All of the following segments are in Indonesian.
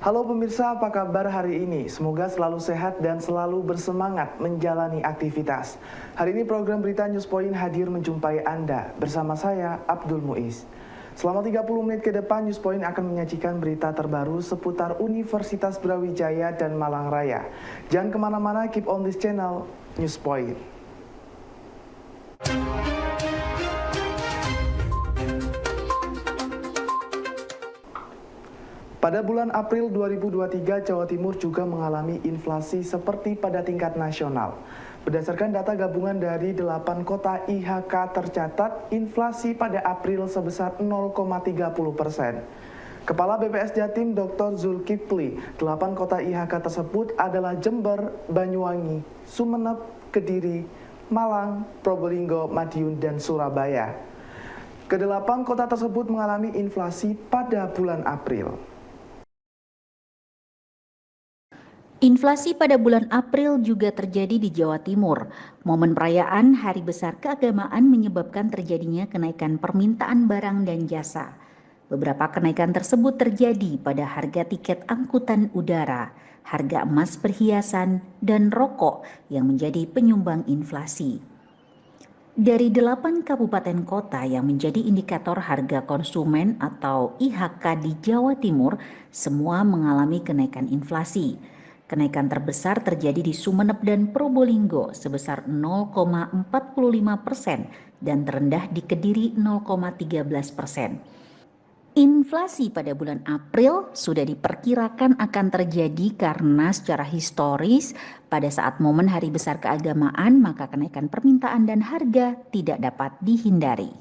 Halo pemirsa, apa kabar hari ini? Semoga selalu sehat dan selalu bersemangat menjalani aktivitas. Hari ini program Berita Newspoint hadir menjumpai Anda. Bersama saya, Abdul Muiz. Selama 30 menit ke depan, Newspoint akan menyajikan berita terbaru seputar Universitas Brawijaya dan Malang Raya. Jangan kemana-mana, keep on this channel, Newspoint. Pada bulan April 2023, Jawa Timur juga mengalami inflasi seperti pada tingkat nasional. Berdasarkan data gabungan dari 8 kota IHK tercatat inflasi pada April sebesar 0,30%. Kepala BPS Jatim Dr. Zulkifli, 8 kota IHK tersebut adalah Jember, Banyuwangi, Sumeneb, Kediri, Malang, Probolinggo, Madiun, dan Surabaya. Kedelapan kota tersebut mengalami inflasi pada bulan April. Inflasi pada bulan April juga terjadi di Jawa Timur. Momen perayaan Hari Besar Keagamaan menyebabkan terjadinya kenaikan permintaan barang dan jasa. Beberapa kenaikan tersebut terjadi pada harga tiket angkutan udara, harga emas perhiasan, dan rokok yang menjadi penyumbang inflasi. Dari 8 kabupaten kota yang menjadi indikator harga konsumen atau IHK di Jawa Timur, semua mengalami kenaikan inflasi. Kenaikan terbesar terjadi di Sumeneb dan Probolinggo sebesar 0,45% dan terendah di Kediri 0,13%. Inflasi pada bulan April sudah diperkirakan akan terjadi karena secara historis pada saat momen Hari Besar Keagamaan maka kenaikan permintaan dan harga tidak dapat dihindari.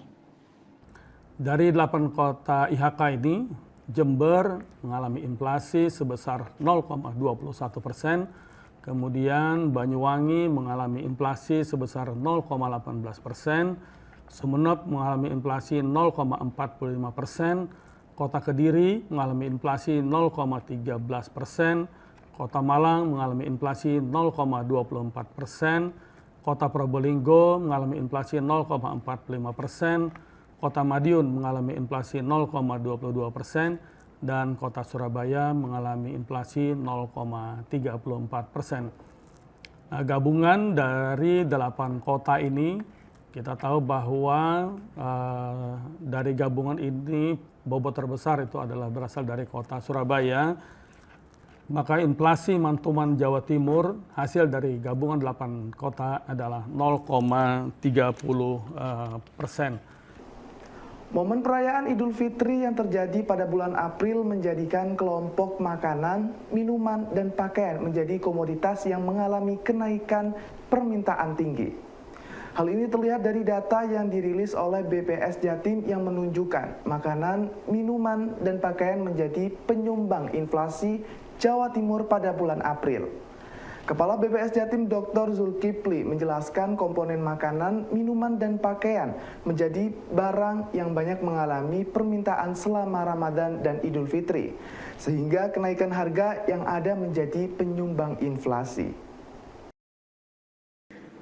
Dari 8 kota IHK ini, Jember mengalami inflasi sebesar 0,21%, kemudian Banyuwangi mengalami inflasi sebesar 0,18%, Sumeneb mengalami inflasi 0,45%, Kota Kediri mengalami inflasi 0,13%, Kota Malang mengalami inflasi 0,24%, Kota Probolinggo mengalami inflasi 0,45%, Kota Madiun mengalami inflasi 0,22%, dan Kota Surabaya mengalami inflasi 0,34%. Nah, gabungan dari 8 kota ini, kita tahu bahwa dari gabungan ini bobot terbesar itu adalah berasal dari Kota Surabaya. Maka inflasi Mantuman Jawa Timur hasil dari gabungan 8 kota adalah 0,30%. Momen perayaan Idul Fitri yang terjadi pada bulan April menjadikan kelompok makanan, minuman, dan pakaian menjadi komoditas yang mengalami kenaikan permintaan tinggi. Hal ini terlihat dari data yang dirilis oleh BPS Jatim yang menunjukkan makanan, minuman, dan pakaian menjadi penyumbang inflasi Jawa Timur pada bulan April. Kepala BPS Jatim Dr. Zulkifli menjelaskan komponen makanan, minuman, dan pakaian menjadi barang yang banyak mengalami permintaan selama Ramadan dan Idul Fitri, sehingga kenaikan harga yang ada menjadi penyumbang inflasi.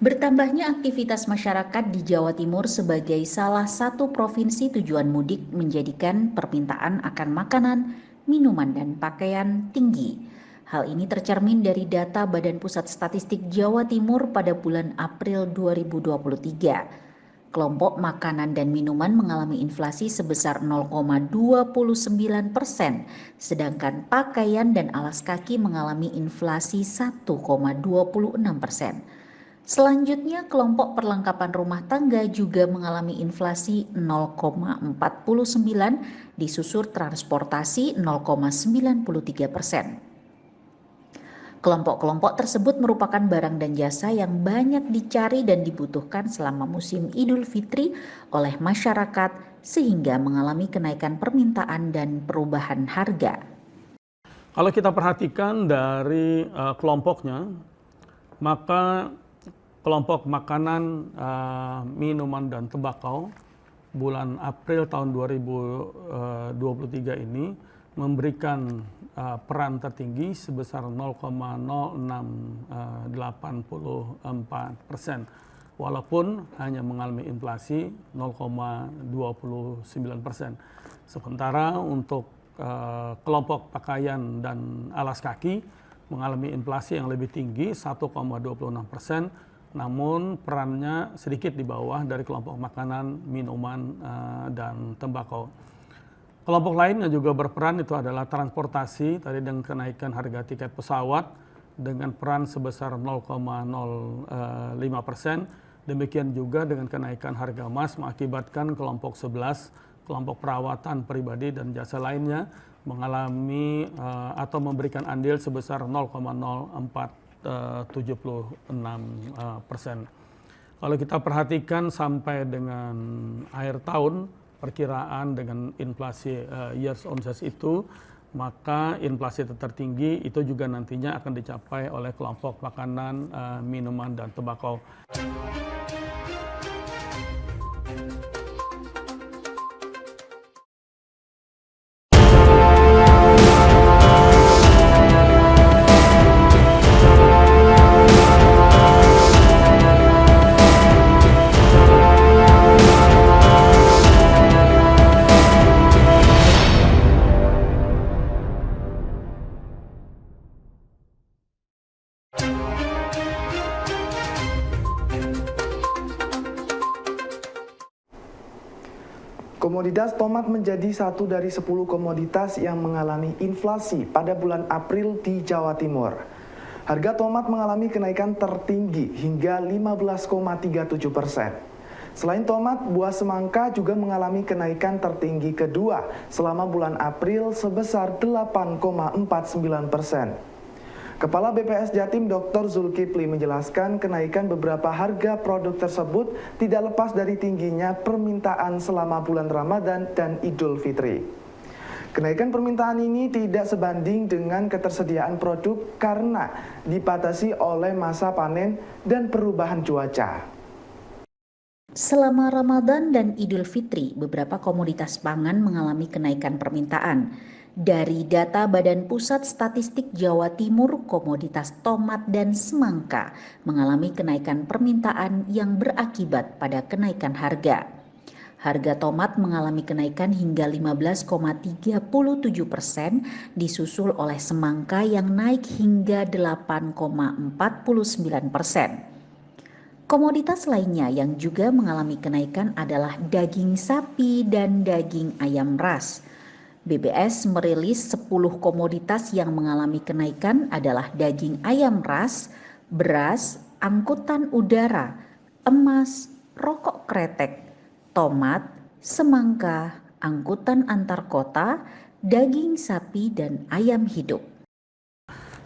Bertambahnya aktivitas masyarakat di Jawa Timur sebagai salah satu provinsi tujuan mudik menjadikan permintaan akan makanan, minuman, dan pakaian tinggi. Hal ini tercermin dari data Badan Pusat Statistik Jawa Timur pada bulan April 2023. Kelompok makanan dan minuman mengalami inflasi sebesar 0,29%, sedangkan pakaian dan alas kaki mengalami inflasi 1,26%. Selanjutnya, kelompok perlengkapan rumah tangga juga mengalami inflasi 0,49%, disusul transportasi 0,93%. Kelompok-kelompok tersebut merupakan barang dan jasa yang banyak dicari dan dibutuhkan selama musim Idul Fitri oleh masyarakat sehingga mengalami kenaikan permintaan dan perubahan harga. Kalau kita perhatikan dari kelompoknya, maka kelompok makanan, minuman, dan tembakau bulan April tahun 2023 ini memberikan peran tertinggi sebesar 0,0684%, walaupun hanya mengalami inflasi 0,29%. Sementara untuk kelompok pakaian dan alas kaki mengalami inflasi yang lebih tinggi 1,26%, namun perannya sedikit di bawah dari kelompok makanan, minuman, dan tembakau. Kelompok lain yang juga berperan itu adalah transportasi, tadi dengan kenaikan harga tiket pesawat dengan peran sebesar 0,05%. Demikian juga dengan kenaikan harga emas mengakibatkan kelompok 11, kelompok perawatan pribadi dan jasa lainnya mengalami atau memberikan andil sebesar 0,0476%. Kalau kita perhatikan sampai dengan akhir tahun, perkiraan dengan inflasi years on years itu, maka inflasi tertinggi itu juga nantinya akan dicapai oleh kelompok makanan, minuman, dan tembakau. Komoditas tomat menjadi satu dari 10 komoditas yang mengalami inflasi pada bulan April di Jawa Timur. Harga tomat mengalami kenaikan tertinggi hingga 15,37%. Selain tomat, buah semangka juga mengalami kenaikan tertinggi kedua selama bulan April sebesar 8,49%. Kepala BPS Jatim Dr. Zulkifli menjelaskan kenaikan beberapa harga produk tersebut tidak lepas dari tingginya permintaan selama bulan Ramadan dan Idul Fitri. Kenaikan permintaan ini tidak sebanding dengan ketersediaan produk karena dibatasi oleh masa panen dan perubahan cuaca. Selama Ramadan dan Idul Fitri, beberapa komoditas pangan mengalami kenaikan permintaan. Dari data Badan Pusat Statistik Jawa Timur, komoditas tomat dan semangka mengalami kenaikan permintaan yang berakibat pada kenaikan harga. Harga tomat mengalami kenaikan hingga 15,37%, disusul oleh semangka yang naik hingga 8,49%. Komoditas lainnya yang juga mengalami kenaikan adalah daging sapi dan daging ayam ras. BPS merilis 10 komoditas yang mengalami kenaikan adalah daging ayam ras, beras, angkutan udara, emas, rokok kretek, tomat, semangka, angkutan antar kota, daging sapi, dan ayam hidup.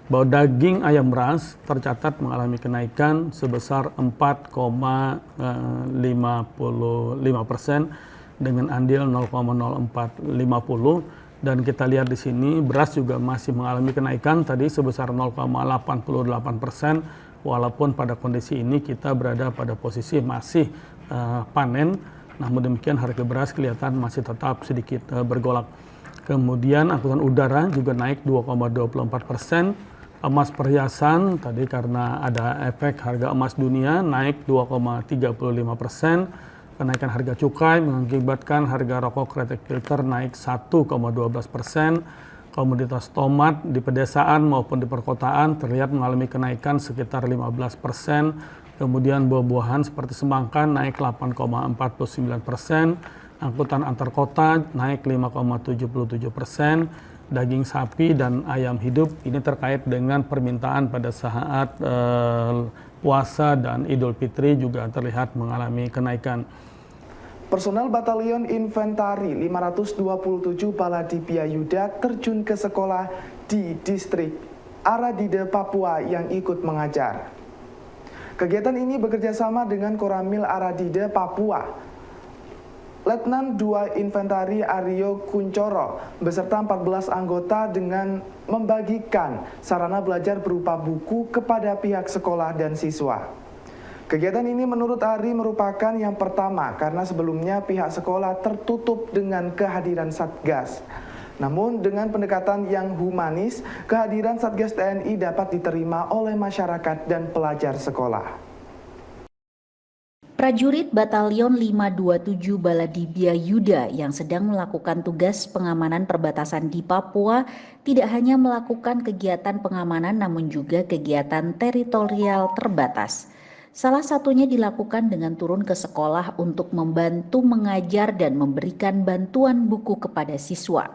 Bahwa daging ayam ras tercatat mengalami kenaikan sebesar 4,55% dengan andil 0,0450, dan kita lihat di sini beras juga masih mengalami kenaikan tadi sebesar 0,88%, walaupun pada kondisi ini kita berada pada posisi masih panen, namun demikian harga beras kelihatan masih tetap sedikit bergolak. Kemudian angkutan udara juga naik 2,24%. Emas perhiasan tadi karena ada efek harga emas dunia naik 2,35%. Kenaikan harga cukai mengakibatkan harga rokok kretek filter naik 1,12%. Komoditas tomat di pedesaan maupun di perkotaan terlihat mengalami kenaikan sekitar 15%. Kemudian buah-buahan seperti semangka naik 8,49%. Angkutan antar kota naik 5,77%. Daging sapi dan ayam hidup ini terkait dengan permintaan pada saat puasa dan Idul Fitri juga terlihat mengalami kenaikan. Personel Batalion Infanteri 527 Baladipia Yuda terjun ke sekolah di distrik Aradide, Papua yang ikut mengajar. Kegiatan ini bekerjasama dengan Koramil Aradide, Papua. Letnan 2 Infanteri Aryo Kuncoro beserta 14 anggota dengan membagikan sarana belajar berupa buku kepada pihak sekolah dan siswa. Kegiatan ini menurut Ari merupakan yang pertama karena sebelumnya pihak sekolah tertutup dengan kehadiran Satgas. Namun dengan pendekatan yang humanis, kehadiran Satgas TNI dapat diterima oleh masyarakat dan pelajar sekolah. Prajurit Batalion 527 Baladibia Yuda yang sedang melakukan tugas pengamanan perbatasan di Papua tidak hanya melakukan kegiatan pengamanan namun juga kegiatan teritorial terbatas. Salah satunya dilakukan dengan turun ke sekolah untuk membantu mengajar dan memberikan bantuan buku kepada siswa.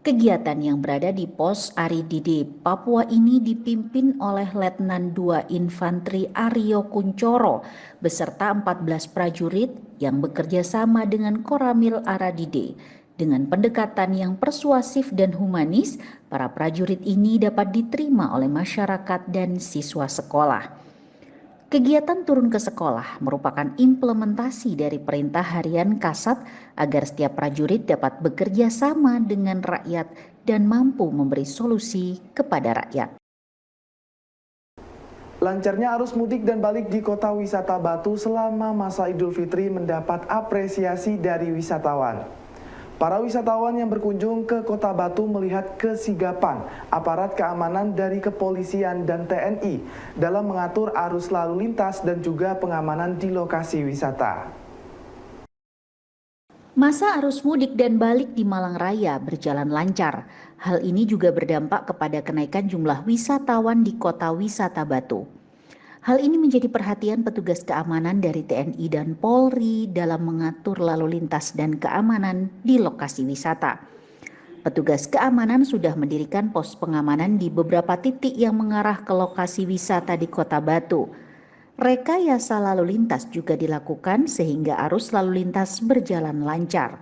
Kegiatan yang berada di Pos Aridide, Papua ini dipimpin oleh Letnan 2 Infanteri Aryo Kuncoro beserta 14 prajurit yang bekerja sama dengan Koramil Aradide. Dengan pendekatan yang persuasif dan humanis, para prajurit ini dapat diterima oleh masyarakat dan siswa sekolah. Kegiatan turun ke sekolah merupakan implementasi dari perintah harian Kasat agar setiap prajurit dapat bekerja sama dengan rakyat dan mampu memberi solusi kepada rakyat. Lancarnya arus mudik dan balik di kota wisata Batu selama masa Idul Fitri mendapat apresiasi dari wisatawan. Para wisatawan yang berkunjung ke kota Batu melihat kesigapan aparat keamanan dari kepolisian dan TNI dalam mengatur arus lalu lintas dan juga pengamanan di lokasi wisata. Masa arus mudik dan balik di Malang Raya berjalan lancar. Hal ini juga berdampak kepada kenaikan jumlah wisatawan di kota wisata Batu. Hal ini menjadi perhatian petugas keamanan dari TNI dan Polri dalam mengatur lalu lintas dan keamanan di lokasi wisata. Petugas keamanan sudah mendirikan pos pengamanan di beberapa titik yang mengarah ke lokasi wisata di Kota Batu. Rekayasa lalu lintas juga dilakukan sehingga arus lalu lintas berjalan lancar.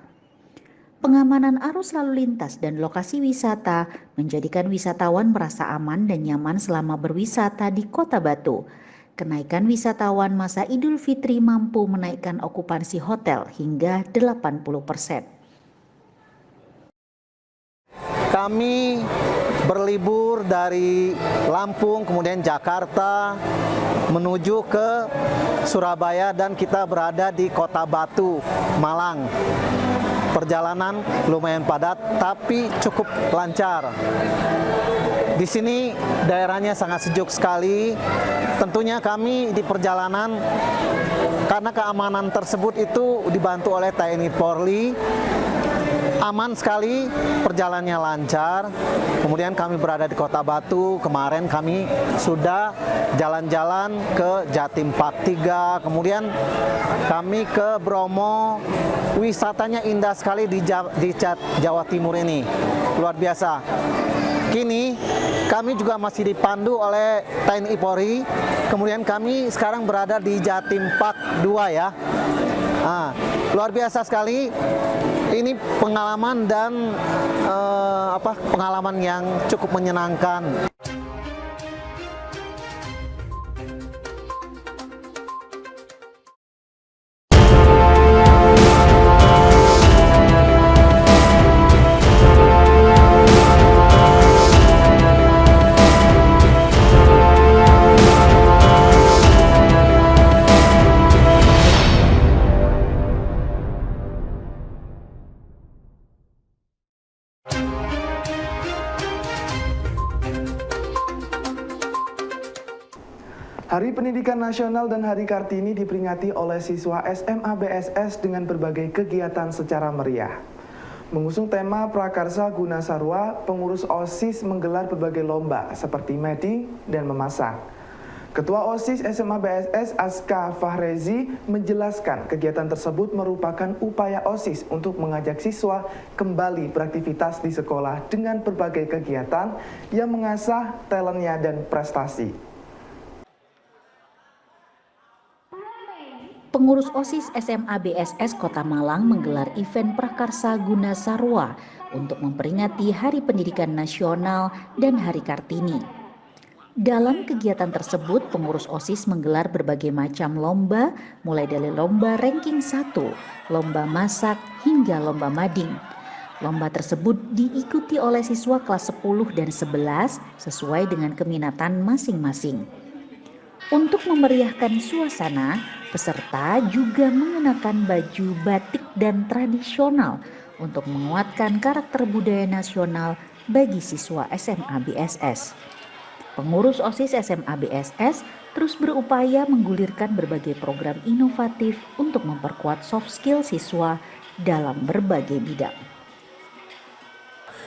Pengamanan arus lalu lintas dan lokasi wisata menjadikan wisatawan merasa aman dan nyaman selama berwisata di Kota Batu. Kenaikan wisatawan masa Idul Fitri mampu menaikkan okupansi hotel hingga 80%. Kami berlibur dari Lampung, kemudian Jakarta, menuju ke Surabaya dan kita berada di Kota Batu, Malang. Perjalanan lumayan padat tapi cukup lancar. Di sini daerahnya sangat sejuk sekali. Tentunya kami di perjalanan karena keamanan tersebut itu dibantu oleh TNI Polri. Aman sekali, perjalanannya lancar. Kemudian kami berada di Kota Batu. Kemarin kami sudah jalan-jalan ke Jatim Park 3. Kemudian kami ke Bromo. Wisatanya indah sekali di Jawa Timur ini. Luar biasa. Kini kami juga masih dipandu oleh TNI Polri. Kemudian kami sekarang berada di Jatim Park 2 ya. Luar biasa sekali. Ini pengalaman dan pengalaman yang cukup menyenangkan. Hari Pendidikan Nasional dan Hari Kartini diperingati oleh siswa SMA BSS dengan berbagai kegiatan secara meriah. Mengusung tema Prakarsa Guna Sarwa, pengurus OSIS menggelar berbagai lomba seperti meding dan memasak. Ketua OSIS SMA BSS Aska Fahrezi menjelaskan kegiatan tersebut merupakan upaya OSIS untuk mengajak siswa kembali beraktivitas di sekolah dengan berbagai kegiatan yang mengasah talentnya dan prestasi. Pengurus OSIS SMA BSS Kota Malang menggelar event Prakarsa Guna Sarwa untuk memperingati Hari Pendidikan Nasional dan Hari Kartini. Dalam kegiatan tersebut, pengurus OSIS menggelar berbagai macam lomba, mulai dari lomba ranking 1, lomba masak, hingga lomba mading. Lomba tersebut diikuti oleh siswa kelas 10 dan 11 sesuai dengan keminatan masing-masing. Untuk memeriahkan suasana, peserta juga mengenakan baju batik dan tradisional untuk menguatkan karakter budaya nasional bagi siswa SMA BSS. Pengurus OSIS SMA BSS terus berupaya menggulirkan berbagai program inovatif untuk memperkuat soft skill siswa dalam berbagai bidang.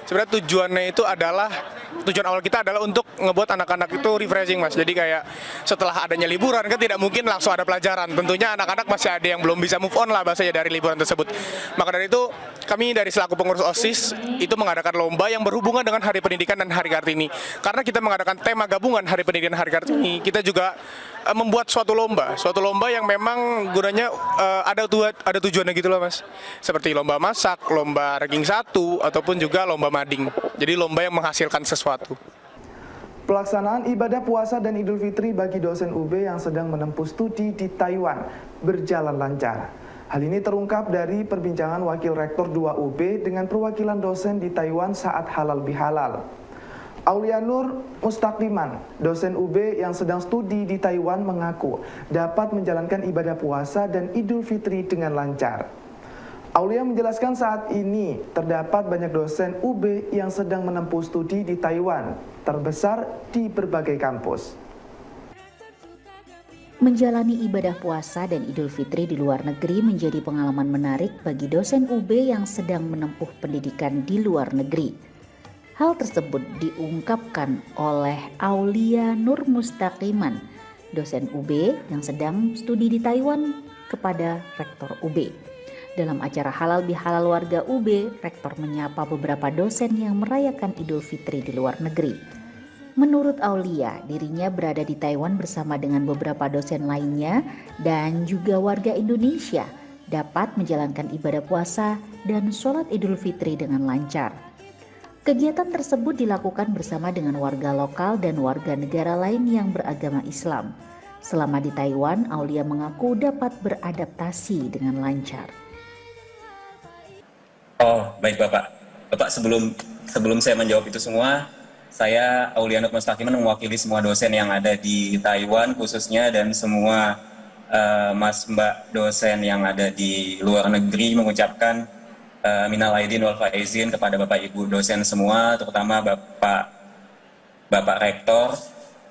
Sebenarnya tujuan awal kita adalah untuk ngebuat anak-anak itu refreshing, Mas. Jadi kayak setelah adanya liburan kan tidak mungkin langsung ada pelajaran. Tentunya anak-anak masih ada yang belum bisa move on lah bahasanya dari liburan tersebut. Maka dari itu kami dari selaku pengurus OSIS itu mengadakan lomba yang berhubungan dengan Hari Pendidikan dan Hari Kartini. Karena kita mengadakan tema gabungan Hari Pendidikan dan Hari Kartini, kita juga membuat suatu lomba yang memang gunanya ada tujuannya gitu loh, Mas. Seperti lomba masak, lomba ranking 1 ataupun juga lomba mading. Jadi lomba yang menghasilkan sesuatu. Pelaksanaan ibadah puasa dan Idul Fitri bagi dosen UB yang sedang menempuh studi di Taiwan berjalan lancar. Hal ini terungkap dari perbincangan Wakil Rektor 2 UB dengan perwakilan dosen di Taiwan saat halal bihalal. Aulia Nur Mustaqiman, dosen UB yang sedang studi di Taiwan mengaku dapat menjalankan ibadah puasa dan Idul Fitri dengan lancar. Aulia menjelaskan saat ini terdapat banyak dosen UB yang sedang menempuh studi di Taiwan, terbesar di berbagai kampus. Menjalani ibadah puasa dan Idul Fitri di luar negeri menjadi pengalaman menarik bagi dosen UB yang sedang menempuh pendidikan di luar negeri. Hal tersebut diungkapkan oleh Aulia Nur Mustaqiman, dosen UB yang sedang studi di Taiwan kepada Rektor UB. Dalam acara halal bihalal warga UB, Rektor menyapa beberapa dosen yang merayakan Idul Fitri di luar negeri. Menurut Aulia, dirinya berada di Taiwan bersama dengan beberapa dosen lainnya dan juga warga Indonesia dapat menjalankan ibadah puasa dan sholat Idul Fitri dengan lancar. Kegiatan tersebut dilakukan bersama dengan warga lokal dan warga negara lain yang beragama Islam. Selama di Taiwan, Aulia mengaku dapat beradaptasi dengan lancar. Oh, baik Bapak. Bapak, sebelum saya menjawab itu semua, saya Aulia Nur Mustaqiman mewakili semua dosen yang ada di Taiwan khususnya dan semua Mas Mbak dosen yang ada di luar negeri mengucapkan minal aidin wal faizin kepada Bapak Ibu dosen semua, terutama Bapak Rektor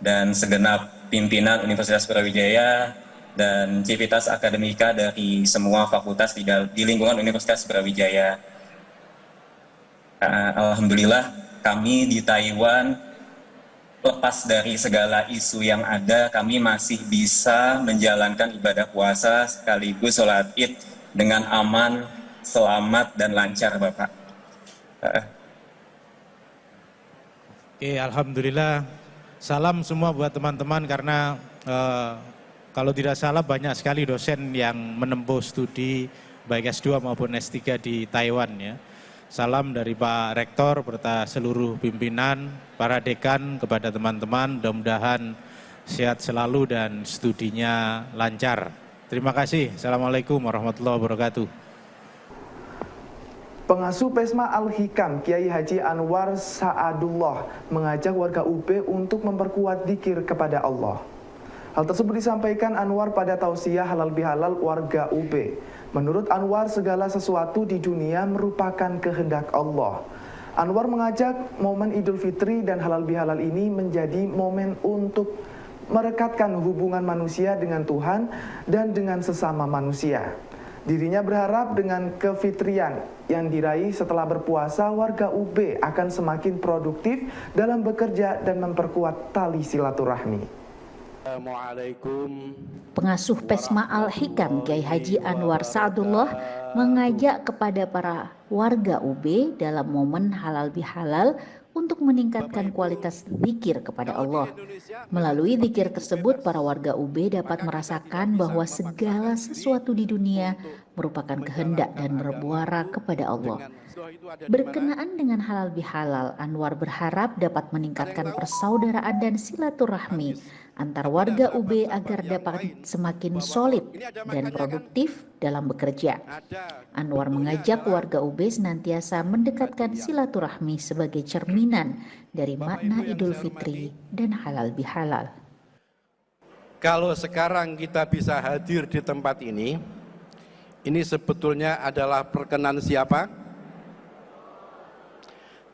dan segenap pimpinan Universitas Brawijaya dan civitas akademika dari semua fakultas di lingkungan Universitas Brawijaya. Alhamdulillah kami di Taiwan, lepas dari segala isu yang ada, kami masih bisa menjalankan ibadah puasa sekaligus sholat id dengan aman, selamat dan lancar, Bapak. Oke, alhamdulillah. Salam semua buat teman-teman karena kalau tidak salah banyak sekali dosen yang menempuh studi baik S2 maupun S3 di Taiwan ya. Salam dari Pak Rektor beserta seluruh pimpinan, para dekan kepada teman-teman, mudah-mudahan sehat selalu dan studinya lancar. Terima kasih. Assalamualaikum warahmatullahi wabarakatuh. Pengasuh Pesma Al-Hikam, Kiai Haji Anwar Sa'adullah, mengajak warga UB untuk memperkuat dzikir kepada Allah. Hal tersebut disampaikan Anwar pada tausiah halal bihalal warga UB. Menurut Anwar, segala sesuatu di dunia merupakan kehendak Allah. Anwar mengajak momen Idul Fitri dan halal bihalal ini menjadi momen untuk merekatkan hubungan manusia dengan Tuhan dan dengan sesama manusia. Dirinya berharap dengan kefitrian yang diraih setelah berpuasa, warga UB akan semakin produktif dalam bekerja dan memperkuat tali silaturahmi. Pengasuh Pesma Al-Hikam, Kiai Haji Anwar Sa'adullah, mengajak kepada para warga UB dalam momen halal bihalal untuk meningkatkan kualitas zikir kepada Allah. Melalui zikir tersebut, para warga UB dapat merasakan bahwa segala sesuatu di dunia merupakan kehendak dan bermuara kepada Allah. Berkenaan dengan halal bihalal, Anwar berharap dapat meningkatkan persaudaraan dan silaturahmi antar warga UB agar dapat semakin solid dan produktif dalam bekerja. Anwar mengajak warga UB senantiasa mendekatkan silaturahmi sebagai cerminan dari makna Idul Fitri dan halal bihalal. Kalau sekarang kita bisa hadir di tempat ini sebetulnya adalah perkenan siapa?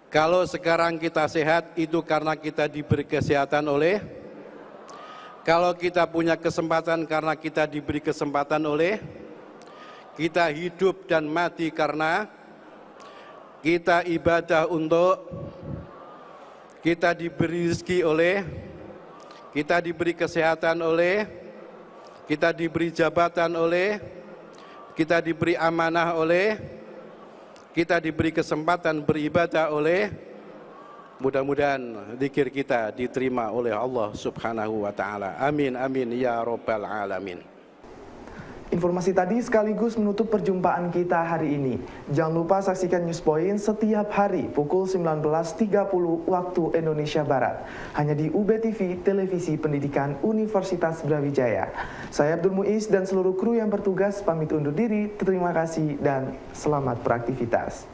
Kalau sekarang kita sehat, itu karena kita diberi kesehatan oleh. Kalau kita punya kesempatan karena kita diberi kesempatan oleh. Kita hidup dan mati karena kita ibadah untuk. Kita diberi rezeki oleh. Kita diberi kesehatan oleh. Kita diberi jabatan oleh. Kita diberi amanah oleh. Kita diberi kesempatan beribadah oleh. Mudah-mudahan zikir kita diterima oleh Allah Subhanahu wa taala. Amin amin ya rabbal alamin. Informasi tadi sekaligus menutup perjumpaan kita hari ini. Jangan lupa saksikan Newspoint setiap hari pukul 19.30 waktu Indonesia Barat. Hanya di UB TV, Televisi Pendidikan Universitas Brawijaya. Saya Abdul Muiz dan seluruh kru yang bertugas pamit undur diri. Terima kasih dan selamat beraktivitas.